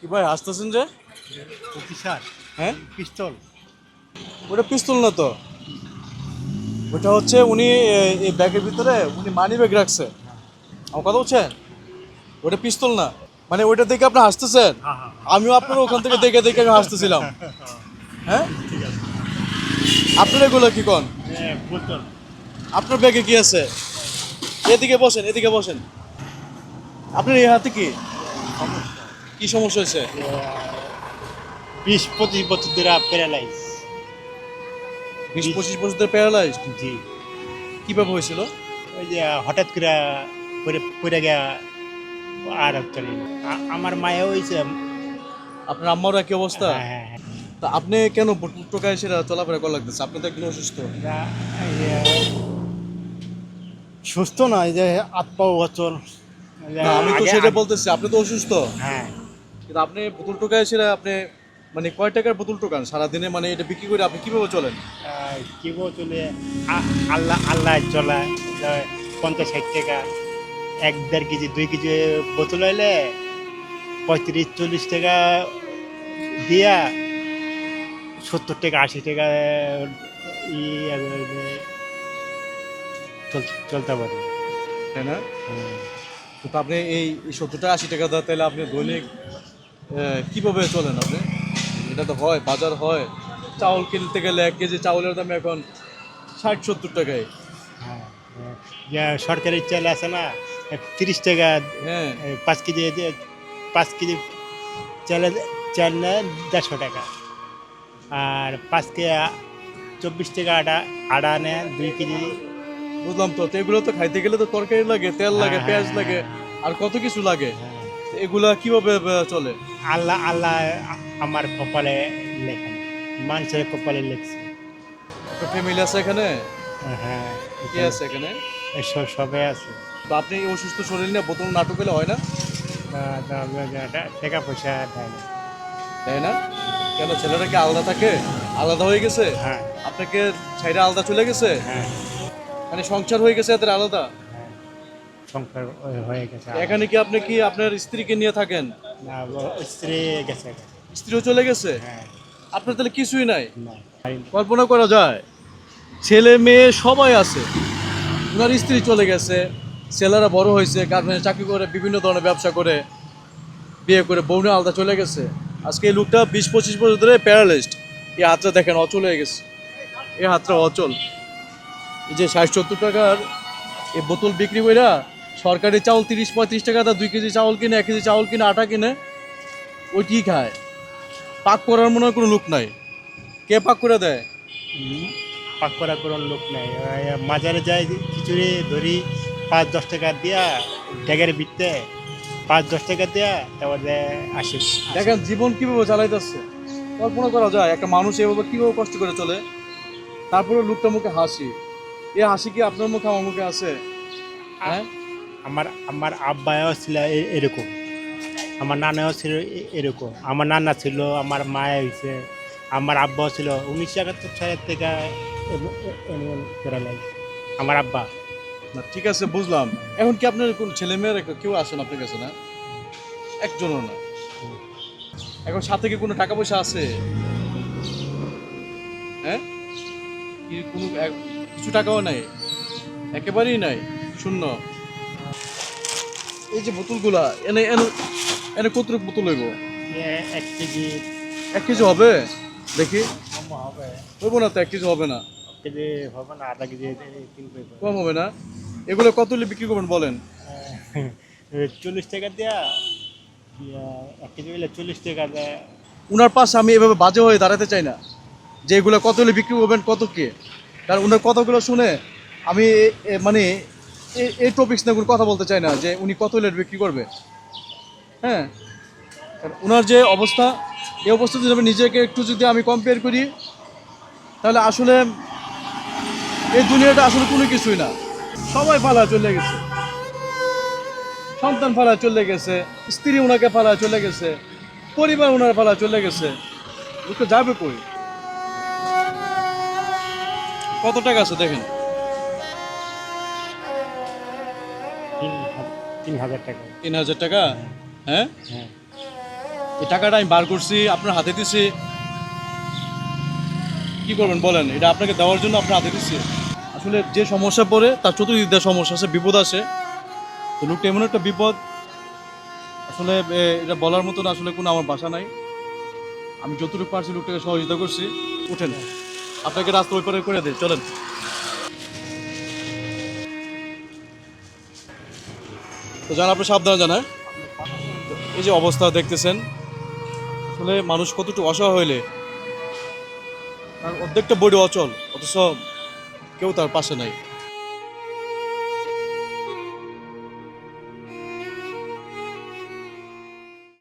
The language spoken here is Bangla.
কি ভাই হাসতেছেন যে? অফিসার হ্যাঁ, পিস্তল। ওটা পিস্তল না তো। ওটা হচ্ছে উনি এই ব্যাগের ভিতরে উনি মানি ব্যাগ রাখছে। আমার কথা বলছেন? ওটা পিস্তল না। মানে ওইটা দেখে আপনি হাসতেছেন। হ্যাঁ হ্যাঁ আমিও আপনার ওখান থেকে দেখে দেখে আমি হাসতেছিলাম। হ্যাঁ, ঠিক আছে। আপনার এগুলো কি কন? বোতল। আপনার ব্যাগে কি আছে? এদিকে বসেন, এদিকে বসেন। আপনার এই হাতে কি সমস্যা কি সমস্যা হয়েছে? 20-25 বছর ধরে প্যারালাইজ। 20-25 বছর ধরে প্যারালাইজড। জি। কিভাবে হয়েছিল? ওই যে হঠাৎ করে পরে পড়ে গিয়া আর চলে না। আমার মায়ের হয়েছে। আপনার আম্মারও একই অবস্থা? হ্যাঁ হ্যাঁ হ্যাঁ। তা আপনি কেন টোকায় সেরা চলাফেরা করা লাগতেছে? আপনি তো একজন অসুস্থ। এই যে সুস্থ না, এই যে আত্মাও অচল। না, আমি তো সেটা বলতেছি, আপনি তো অসুস্থ। হ্যাঁ। কিন্তু আপনি বোতল টোকায় সেরা আপনি মানে কয় টাকার বোতল টোকান সারাদিনে? মানে এটা বিক্রি করে আপনি কিভাবে চলেন? কি চলে আল্লাহ আল্লাহ চলায় 50-60 টাকা। 1-1.5 কেজি 2 কেজি বোতল হইলে 35-40 টাকা দিয়া 70 টাকা 80 টাকা ই চলতে পারে। তাই না? হুম। কিন্তু আপনি এই 70 টাকা 80 টাকা দেওয়া তাহলে আপনি দৈনিক কিভাবে চলেন আপনি? এটা তো হয়, বাজার হয়। চাউল কিনতে গেলে 1 কেজি চাউলের দাম এখন 60-70 টাকায়। হ্যাঁ, যা সরকারি চাল আছে না, 30 টাকা। হ্যাঁ, 5 কেজি 5 কেজি চালে চাল নেয় 150 টাকা। আর 5 কেজি 24 টাকা আটা আটা নেয় 2 কেজি। বুঝলাম তো। তো এগুলো তো খাইতে গেলে তো তরকারি লাগে, তেল লাগে, হ্যাঁ পেঁয়াজ হ্যাঁ লাগে, আর কত কিছু লাগে। হ্যাঁ। তো এগুলা কিভাবে চলে? আল্লাহ আল্লাহ আমার কপালে লেখেন, মানুষের কপালে লেখছে। আপনার ফ্যামিলি আছে এখানে? হ্যাঁ, কে আছে এখানে? এসব সবাই আছে। তো আপনি এই অসুস্থ শরীর নিয়ে বোতল নাটক হলে হয় না? টাকা পয়সা দেয় না। তাই না? কেন, ছেলেরা কি আলাদা থাকে? আলাদা হয়ে গেছে? হ্যাঁ আপনাকে ছাইরা আলাদা চলে গেছে? হ্যাঁ মানে সংসার হয়ে গেছে এদের আলাদা? হ্যাঁ, সংসার হয়ে গেছে। এখানে কি আপনি কি আপনার স্ত্রীকে নিয়ে থাকেন? না, স্ত্রী গেছে। স্ত্রীও চলে গেছে? হ্যাঁ। আপনার তাহলে কিছুই নাই? না। কল্পনা করা যায়, ছেলে মেয়ে সবাই আছে, ওনার স্ত্রী চলে গেছে, ছেলেরা বড় হয়েছে, গার্মেন্টে চাকরি করে, বিভিন্ন ধরনের ব্যবসা করে, বিয়ে করে, বউ নিয়ে আলাদা চলে গেছে। আজকে এই লোকটা 20-25 বছর ধরে প্যারালাইজড। এই হাতটা দেখেন অচল হয়ে গেছে, এই হাতটা অচল। এই যে 60-70 টাকার এই বোতল বিক্রি কইরা সরকারি চাউল 30-35 টাকা দা 2 কেজি চাউল কিনে, 1 কেজি চাউল কিনে, আটা কিনে ওইটি খায়। পাক করার মনে হয় কোনো লোক নাই। কে পাক করে দেয়? পাক করা কোনো লোক নাই। মাজারে যায় খিচুড়ি ধরি 5-10 টাকা দিয়া ড্যাগের বিকতে, 5-10 টাকা দিয়া তারপরে আসে। দেখেন জীবন কিভাবে চালাইতেছে, কল্পনা করা যায় একটা মানুষ এভাবে কিভাবে কষ্ট করে চলে। তারপরে লোকটা মুখে হাসি, এই হাসি কি আপনার মুখে আমার মুখে আছে? হ্যাঁ, আমার আমার আব্বাও ছিল এরকম, আমার নানাও ছিল এরকম, আমার নানা ছিল, আমার মায়া হয়েছে, আমার আব্বাও ছিল 1971 সালের থেকে এমন প্যারালাইজ আমার আব্বা। না ঠিক আছে বুঝলাম। এখন কি আপনার কোন ছেলে মেয়ের কেউ আসেন আপনার কাছে? না, একজনও না। এখন সাথে কি কোনো টাকা পয়সা আছে? হ্যাঁ, কি কোনো কিছু টাকাও নাই, একেবারেই নাই, শূন্য। এই যে বোতলগুলা এনে এনে এনে কতটুকু বোতল হইব? 1 কেজি 1 কেজি হবে? দেখি, কম হবে। হইব না তো, 1 কেজি হবে না। কেজি হবে না, আধা কেজি কিনবে। কম হবে না। এগুলো কত হলে বিক্রি করবেন বলেন? 40 টাকা দিয়া 1 কেজি হইলে 40 টাকা দেয়। উনার পাশে আমি এভাবে বাজে হয়ে দাঁড়াতে চাই না যে এগুলো কত হলে বিক্রি করবেন, কত কে। কারণ উনার কথাগুলো শুনে আমি মানে এই টপিক্স নিয়ে কোনো কথা বলতে চাই না যে উনি কত হলে বিক্রি করবে। হ্যাঁ, কারণ উনার যে অবস্থা, এই অবস্থা যদি আমি নিজেকে একটু যদি আমি কম্পেয়ার করি, তাহলে আসলে এই দুনিয়াটা আসলে কোনো কিছুই না। সবাই ফালা চলে গেছে, সন্তান ফালা চলে গেছে, স্ত্রী ওনাকে ফালা চলে গেছে, পরিবার ওনার ফালা চলে গেছে। লোকটা যাবে কই? কত টাকা আছে দেখেন? 3,000 টাকা। 3,000 টাকা। হ্যাঁ, হ্যাঁ। এই টাকাটা আমি বার করছি, আপনার হাতে দিছি, কি করবেন বলেন? এটা আপনাকে দেওয়ার জন্য আপনার হাতে দিচ্ছি। আসলে যে সমস্যা পড়ে তার চতুর্দিকে সমস্যা আসে, বিপদ আসে। তো লোকটা এমন একটা বিপদ, আসলে এটা বলার মতন আসলে কোনো আমার ভাষা নাই। আমি যতটুকু পারছি লোকটাকে সহযোগিতা করছি। উঠেন, আপনাকে রাস্তা ওই পারে করে দিই, চলেন। তো জান, আপনি সাবধানে জানায়। এই যে অবস্থা দেখতেছেন, আসলে মানুষ কতটুকু অসহায় হইলে, আর অর্ধেকটা বডি অচল, অথচ কেউ তার পাশে নাই।